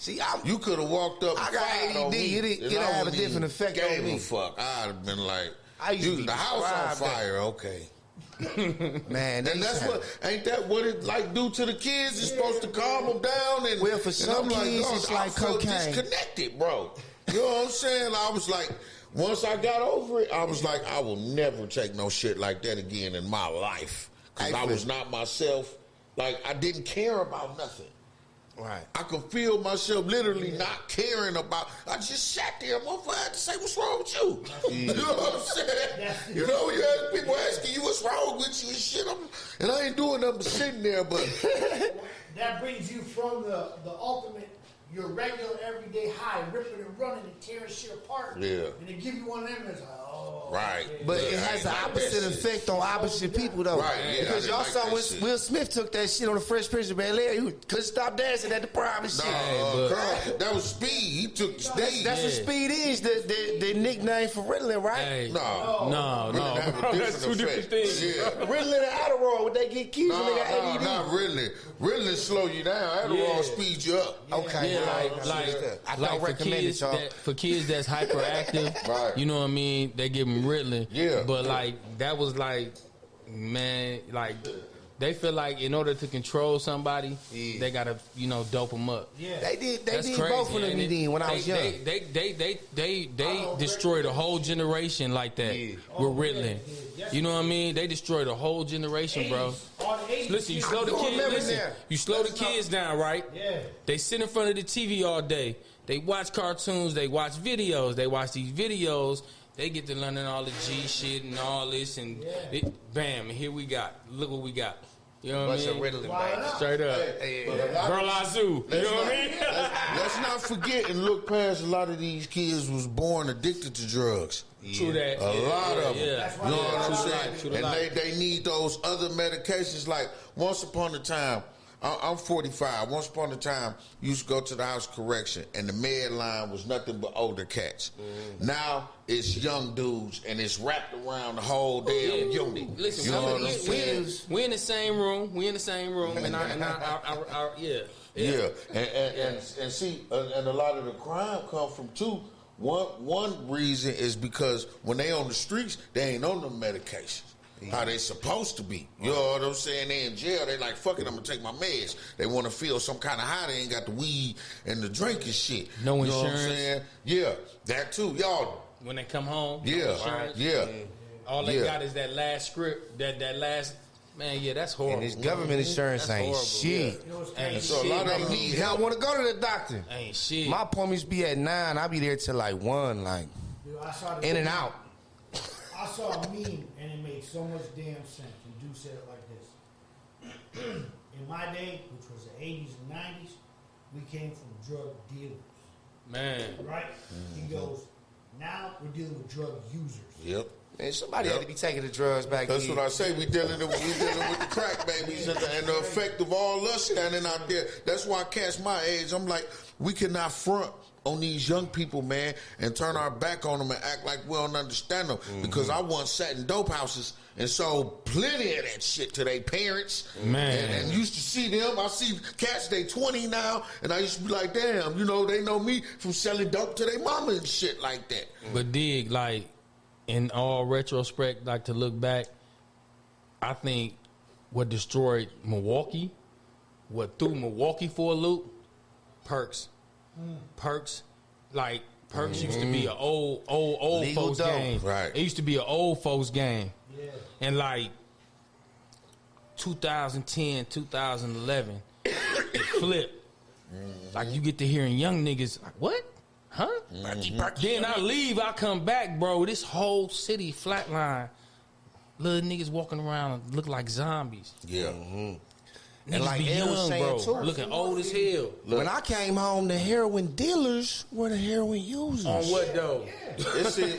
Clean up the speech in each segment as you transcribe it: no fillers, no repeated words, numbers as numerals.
See, you could have walked up. I got ADD. It'd have a different effect on me. Fuck, I'd have been like, the house on fire. Okay. Man, and that's ain't that what it like do to the kids? It's supposed to calm them down. And well, for some kids, it's like cocaine. Disconnected, bro. You know what I'm saying? I was like, once I got over it, I was like, I will never take no shit like that again in my life, because I was not myself. Like, I didn't care about nothing. Right. I could feel myself literally not caring about. I just sat there. Motherfucker had to say, "What's wrong with you?" You know what I'm saying? You know, you have people asking you what's wrong with you and shit. And I ain't doing nothing but sitting there. But that brings you from the ultimate, your regular everyday high, ripping and running and tearing shit apart. Yeah. And they give you one of them, and it's like, oh. Right. Okay. But it has the opposite effect on opposite people, though. Right. Yeah, because y'all saw when Will Smith took that shit on the Fresh Prince of Bel-Air, he couldn't stop dancing at the prime and shit. That was Speed. He took the stage. That's what Speed is. The nickname for Ritalin, right? Hey. No. That's two different things. Yeah. Ritalin and Adderall, would they get accused when they got ADD? Not Ritalin. Ritalin slow you down. Adderall speeds you up. Okay. Yeah, I don't recommend it, y'all. For kids that's hyperactive, right. You know what I mean? They give them Ritalin. Yeah. But like that was like, man, like they feel like in order to control somebody, they gotta dope them up. Yeah. They did That's both of crazy. them then when I was young. They destroyed a whole generation like that with Ritalin. You know what I mean? They destroyed a whole generation, bro. Listen, you slow the kids. You slow the kids down, right? Yeah. They sit in front of the TV all day. They watch cartoons. They watch videos. They watch these videos. They get to learning all the G shit and all this, and bam, and here we got. Look what we got. You know what I mean? Ritalin, straight up. Girl Azoo. You know what I mean? Let's not forget and look past a lot of these kids was born addicted to drugs. True that. A lot of them. Yeah. You know what I'm saying? And they need those other medications. Like, once upon a time, I'm 45. Once upon a time, you used to go to the house correction, and the med line was nothing but older cats. Now it's young dudes, and it's wrapped around the whole damn unit. Listen, you know what I'm saying? We in the same room. And and see, and a lot of the crime come from too. One reason is because when they on the streets, they ain't on the medications. How they supposed to be. You know what I'm saying? They in jail, they like, fuck it, I'm gonna take my meds. They wanna feel some kind of high, they ain't got the weed and the drink and shit. No you insurance. Know what I'm saying? Yeah, that too. Y'all. When they come home, yeah, all they got is that last script, that last, man, that's horrible. And this government insurance ain't shit. Ain't so shit. a lot of them need help. Want to go to the doctor. Ain't shit. My appointments be at 9. I'll be there till like 1, like in and out. I saw a meme and it made so much damn sense. And Dude said it like this. In my day, which was the 80s and 90s, we came from drug dealers. Man. Right? He goes, now we're dealing with drug users. Yep. Man, somebody had to be taking the drugs back That's then. what I say. We dealing with the crack babies and the effect of all us standing out there. That's why I cast my age. I'm like, we cannot front on these young people, man, and turn our back on them and act like we don't understand them. Because I once sat in dope houses and sold plenty of that shit to their parents. Man. And used to see them. I see cats, they 20 now, and I used to be like, damn, they know me from selling dope to their mama and shit like that. But dig, like, in all retrospect, like to look back, I think what destroyed Milwaukee, what threw Milwaukee for a loop, Perks. Perks, like Perks used to be an old Legal folks dope. game. Right. It used to be an old folks game. Yeah. And like 2010, 2011, it flipped. Like you get to hearing young niggas like, what? Huh? Then I leave, I come back, bro. This whole city flatline. Little niggas walking around look like zombies. Yeah. Niggas like be Ed was young, saying bro. too. Looking old as hell. When I came home, the heroin dealers were the heroin users. On what though?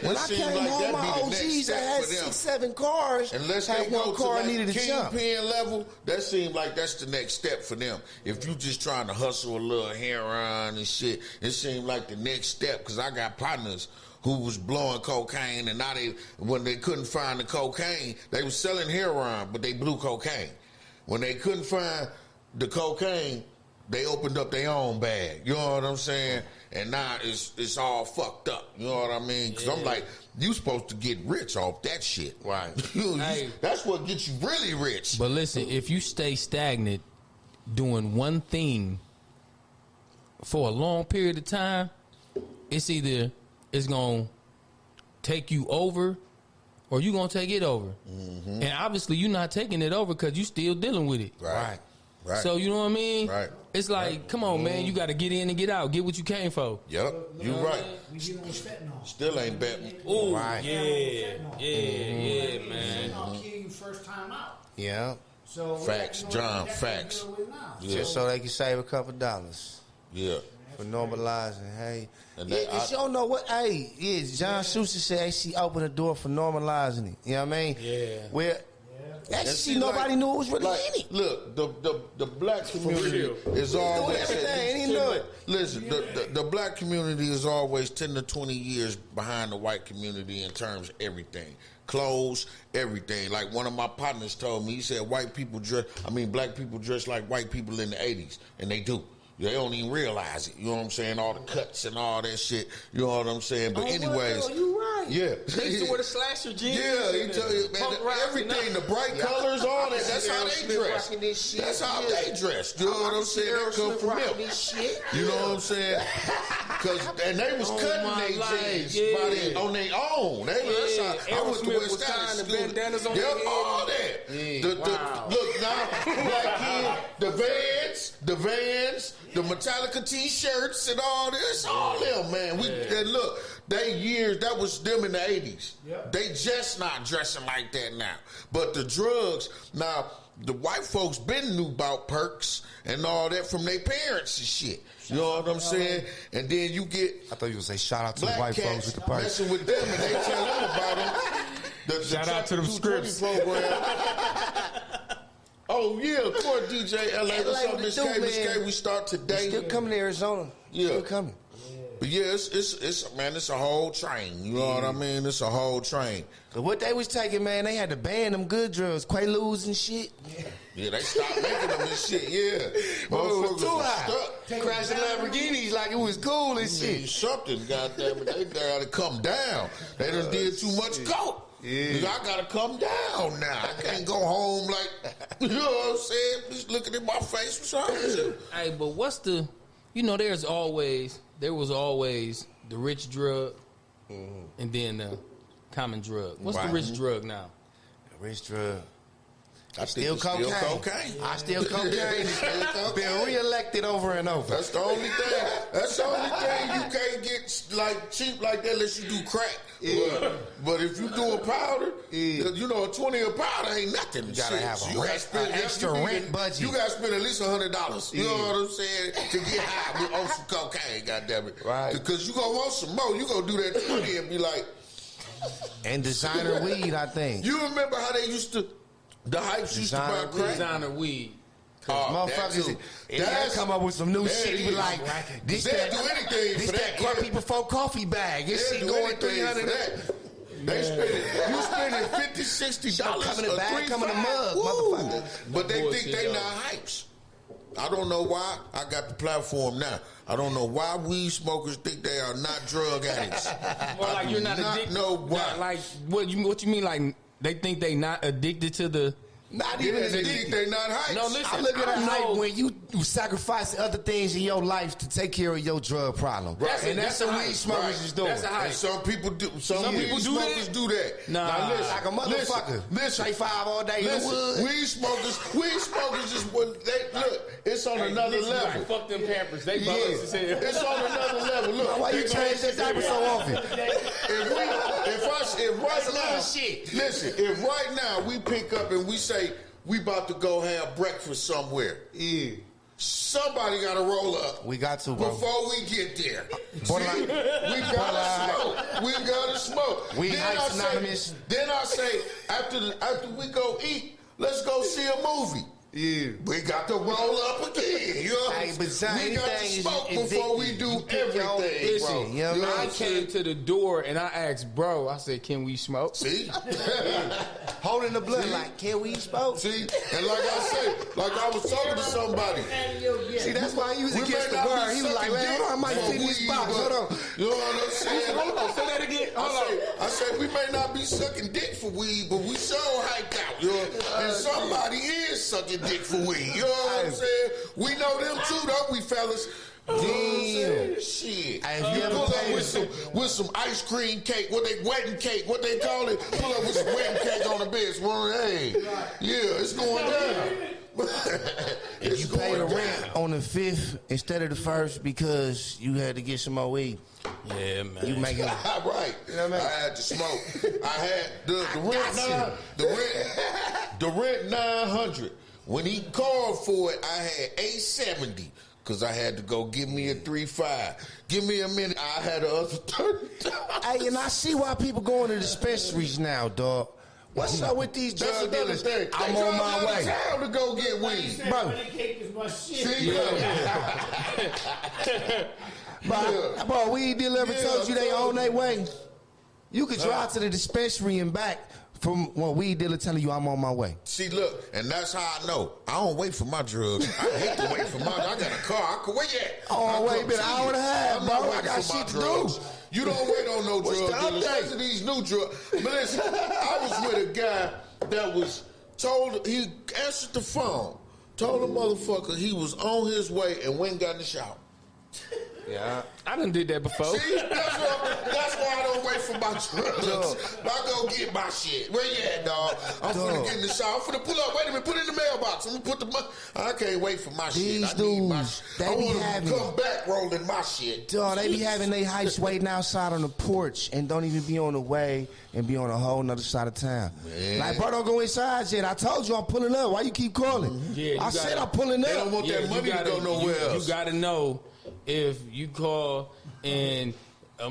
When I came home, my OGs that had 6, 7 cars. Unless had they go one car to needed that to jump. kingpin level, that seems like that's the next step for them. If you just trying to hustle a little heroin and shit, it seems like the next step. Because I got partners who was blowing cocaine, and now when they couldn't find the cocaine, they was selling heroin, but they blew cocaine. When they couldn't find the cocaine, they opened up their own bag. You know what I'm saying? And now it's all fucked up. You know what I mean? Because I'm like, you supposed to get rich off that shit. Right. That's what gets you really rich. But listen, if you stay stagnant doing one thing for a long period of time, it's either it's going to take you over or you going to take it over. Mm-hmm. And obviously you're not taking it over because you still dealing with it. Right. So you know what I mean? Right. It's like, come on, man, you got to get in and get out. Get what you came for. Yep, you right. We dealing with fentanyl. Still ain't betting. Ooh, Right. yeah, Fentanyl man. kill you first time out. Yeah. So Facts, John, that's what we're facts. dealing with now. Yeah. Just so they can save a couple dollars Yeah. for normalizing. Hey, And yeah, that- cause you don't know what. Hey, yeah, John Schuster said hey, she opened the door for normalizing it. You know what I mean? Yeah. Where And actually see, nobody like- knew it was really like, in it. Look, the black community is always everything, and he knew it. Listen, the black community is always 10 to 20 years behind the white community in terms of everything. Clothes, everything. Like one of my partners told me, he said black people dress like white people in the 80s, and they do. They don't even realize it. You know what I'm saying? All the cuts and all that shit. You know what I'm saying? But anyways, you right. yeah. They used to wear the slasher jeans. Yeah, he tell you, man, everything, the bright colors, all that, that's how they dress. That's how they dress. You know what I'm saying? They come from him. You know what I'm saying? And they was cutting my their life, jeans on their own. That's how I went to Aerosmith West was tying the Side. bandanas on Yep, their head. all that. Wow. Look now, black kid, the Vans, the Metallica T-shirts and all this, all them, man. And look, that was them in the 80s. Yep. They just not dressing like that now. But the drugs, now, the white folks been knew about perks and all that from their parents and shit. You know what I'm saying? And then you get I thought you were gonna say shout out to the black white folks cats with the party. messing with them and they tell them about them. The Shout out to them 220 scripts. program. Oh yeah, of course, DJ LA. What's up, what it Miss do, K? Miss man? K, we start today. Still coming to Arizona. Yeah. Still coming. But yeah, it's a whole train. You know what I mean? It's a whole train. Cause what they was taking, man, they had to ban them good drugs, Quaaludes and shit. Yeah, they stopped making them and shit. Yeah, Motherfuckers was too was high. stuck. Crashing Lamborghinis like it was cool and See, shit. something, goddamn it, they gotta come down. They done did too much coke. Yeah. I gotta come down now. I can't go home like, you know what I'm saying? Just looking at my face. What's wrong with you? Hey, but what's the, there was always the rich drug and then the common drug. What's the Right. rich drug now? Rich drug. I Still think it's cocaine. I still cocaine. Been reelected over and over. That's the only thing. That's the only thing you can't get like cheap like that unless you do crack. Yeah. But if you do a powder, Yeah. a 20 a powder ain't nothing. You gotta have a you rent- gotta an extra you rent need- budget. You gotta spend at least $100. You know Yeah. what I'm saying? To get high with some cocaine, goddammit. Right. Because you gonna want some more. You gonna do that 20 and be like, And designer weed, I think. you remember how they used to, the hypes used to buy Designer crack? Designer weed. Oh, that Motherfuckers, too. they come up with some new There shit. it He be is. like, this They'll that, do anything this for that, that yeah. people before coffee bag. This They'll shit do going anything for 300. that. They you spending $50, $60 Come in the or bag, come in the $3, mug, woo. motherfucker. But they Bullshit, think they yo. not hypes. I don't know why. I got the platform now. I don't know why weed smokers think they are not drug addicts. Or I like do you're not not addicted. know why. Not like what you mean? Like they think they not addicted to the. Not Yeah, even they think addicted. they not hypes. No, listen. I look at I it hype know- when you sacrifice other things in your life to take care of your drug problem. Right. And that's what That's a weed hype. smokers Right. is doing. That's a hype. And some people do. Some Some weed people do smokers that? do that. Nah. Now listen, Like a motherfucker. Listen, Straight 5 all day in the listen. woods. Weed smokers is what they look. It's on another Listen, level. like, fuck them Pampers. They Yeah. buggers as hell. It's on another level. Look, Why you they change that diaper so often? If right That's now, little shit. listen, if right now we pick up and we say we about to go have breakfast somewhere, Yeah. somebody got to roll up We got to, bro. before we get there. Borderline. We gotta smoke. We gotta smoke. We Then Hypes I Anonymous. say, after we go eat, let's go see a movie. Yeah. We got to roll up again. You know? Hey, but son, we got to anything is smoke before we do you pick your own everything, addiction, bro. you know what I I'm came to the door and I asked, bro, I said, can we smoke? See? Holding the blood like, can we smoke? See? And like I said, like I was talking to somebody. See, that's why he was We against may the not word. be He was like, sucking man, hold on, I might dick fit in for this weed, box. but- Hold on. You know what I'm saying? Hold on, say that again. I said we may not be sucking dick for weed, but we sure hyped out, you know? And somebody is sucking dick for weed. You know what I'm saying? We know them too, don't we, fellas? You know what I'm saying? Shit. Hey, if you ever pull up paid- with some ice cream cake, what they wedding cake, what they call it. Pull up with some wedding cake on the bed. Well, hey, yeah, it's going down. It's You pay the going rent down. on the 5th instead of the 1st because you had to get some more weed. Yeah, man. You making Right. You know what I mean? I had to smoke. I had the rent 900. When he called for it, I had 870 because I had to go give me a 3.5. Give me a minute. I had the other 30. Hey, and I see why people going to dispensaries now, dog. What's up with these That's drug another dealers? thing. I'm They on drive my out of way. town to go get weed. Bro. Wedding cake is my shit. See, Bro, weed dealer ever Yeah, told you they I told on their way? You could drive to the dispensary and back from one weed dealer telling you I'm on my way. See, look, and that's how I know. I don't wait for my drugs. I hate to wait for my. I got a car. I can wait yet. Oh, wait, been an hour and a half, I'm not bro. I waiting got for my shit to drugs. do. You don't wait on no What's drug the dealers. update? Especially these new drugs. But listen, I was with a guy that was told he answered the phone, told the motherfucker he was on his way and went and got in the shower. Yeah. I done did that before. See, that's why I don't wait for my drugs. I go get my shit. Where you at, dog? I'm finna get in the shower. I'm finna pull up. Wait a minute. Put it in the mailbox. I'm gonna put the money. I can't wait for my These shit. I need my dudes, shit. they I be want having- to come back rolling my shit. Dog, they be having their hypes waiting outside on the porch and don't even be on the way and be on a whole nother side of town. Man. Like, bro, don't go inside yet. I told you I'm pulling up. Why you keep calling? Yeah, you I said gotta- I'm pulling They don't up. want that money to go nowhere you, else. You got to know if you call and a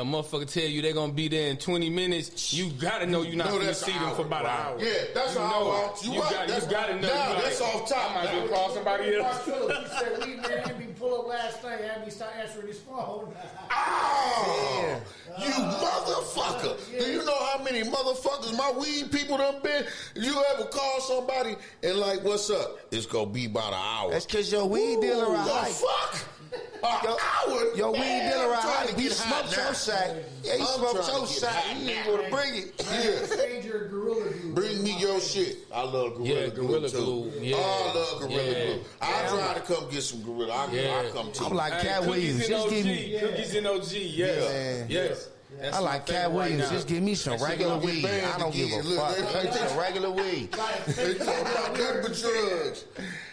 motherfucker tell you they're gonna be there in 20 minutes. You got to know you're not No, gonna that's see an them for hour, about right. an hour. Yeah, that's you an know hour. it. You You right. got That's- to know. nah, You that's like, off top. I might as well call somebody else. Mark Phillips, he said, we man, me pull up last night, had me start answering his phone. Oh, you motherfucker. Do you know how many motherfuckers my weed people done been? You ever call somebody and like, what's up? It's gonna be about an hour. That's because your weed dealer a the hype. fuck? An hour? Your weed Man, dealer a I'm trying to hype. He get hot smoked now. your sack. Yeah, he I'm smoked trying to your get sack. hot He now. ain't gonna bring it. Yeah. Stranger Gorilla Glue. Bring me your shit. I love Gorilla Yeah, Glue Gorilla too. Glue. Yeah. Oh, I love Gorilla Yeah. Glue. I'll try to come get some Gorilla. I come to I'm you. like Hey, Cat Cookies Williams. in Just OG. give me. Cookies in OG. Yes. Yeah. Yes. That's I my like Cat favorite right Williams. now. Just give me some That shit regular gonna get weed. banned I don't give a again. Look, fuck. they- Give me some regular weed. They talking about nothing but drugs.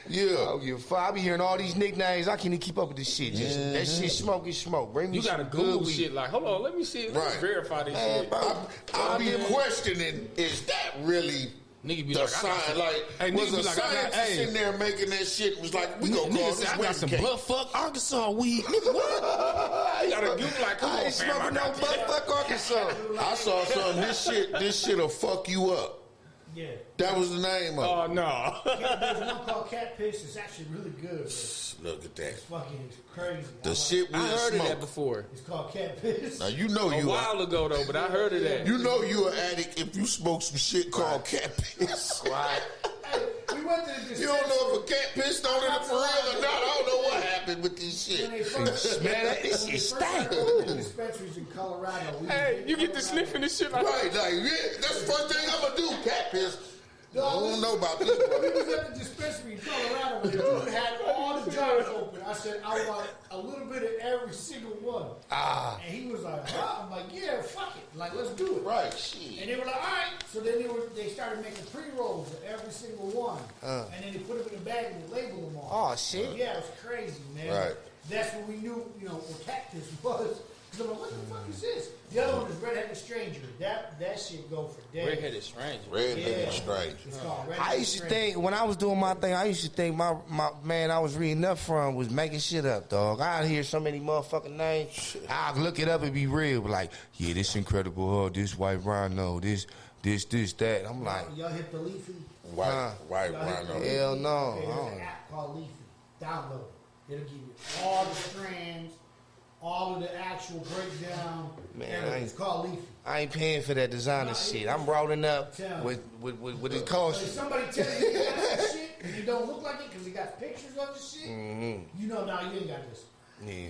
Yeah. I don't give a fuck. I be hearing all these nicknames. I can't even keep up with this shit. Just, that shit smoke is smoke. Bring me You gotta some Google good weed. shit like, hold on, let me see. Let Right. me verify this Man, shit. bro. I be questioning, is that really Nigga be the like, I got sign? some- Like, Hey, was nigga a be like, I got- scientist hey. in there making that shit and was like, we gonna call Nigga this said, I got wedding some cake. buttfuck Arkansas weed. Nigga, what? You gotta, you like, come I on, ain't fam, I smoking no got this. buttfuck Arkansas. I saw something. This shit'll fuck you up. Yeah. That was the name of Oh, no. There's one called Cat Piss. It's actually really good. it. Look at that. It's fucking crazy. The shit we I heard of that smoke. before. It's called Cat Piss. Now you know A you while ago, though, but I heard of that. you know you an addict if you smoke some shit called cat piss. Right. Hey, we went to the dispensary. You don't know if a cat pissed on it for real or not. I don't know what happened with this When they shit. first, Man, that when shit we first stank. started going to dispensaries in Colorado. We Hey, was in you get to Colorado. sniffing this shit like Right, like yeah, that's the first thing I'm gonna do. Cat piss. I don't know about this. We Bro. was at the dispensary in Colorado and the dude had all the jars open. I said, I want a little bit of every single one. And he was like, huh? I'm like, yeah, fuck it. Like, let's do it. Right, shit. And they were like, all right. So then they started making pre-rolls of every single one. And then they put them in a bag and they labeled them all. Oh, shit. Yeah, it was crazy, man. Right. That's when we knew, what cactus was. Because I'm like, what the fuck is this? The other one is Red-Headed Stranger. That shit go for days. Redheaded stranger. Red-headed Yeah. strange. It's called Red-Headed I used to Stranger. think when I was doing my thing, I used to think my man I was reading up from was making shit up, dog. I hear so many motherfucking names. I look it up and be real, but like, yeah, this Incredible Hulk, this White Rhino, this this, that. I'm like, Y'all hit the Leafy? White Y'all hit rhino. the hell no. Okay, I there's don't- an app called Leafy. Download it. It'll give you all the strands, all of the actual breakdown. Man, everything. It's called Leafy. I ain't paying for that designer No, shit. I'm rolling up Tell with it So if costs. somebody tell you got some shit and you don't look like it because he got pictures of the shit, you know now you ain't got this. Yeah.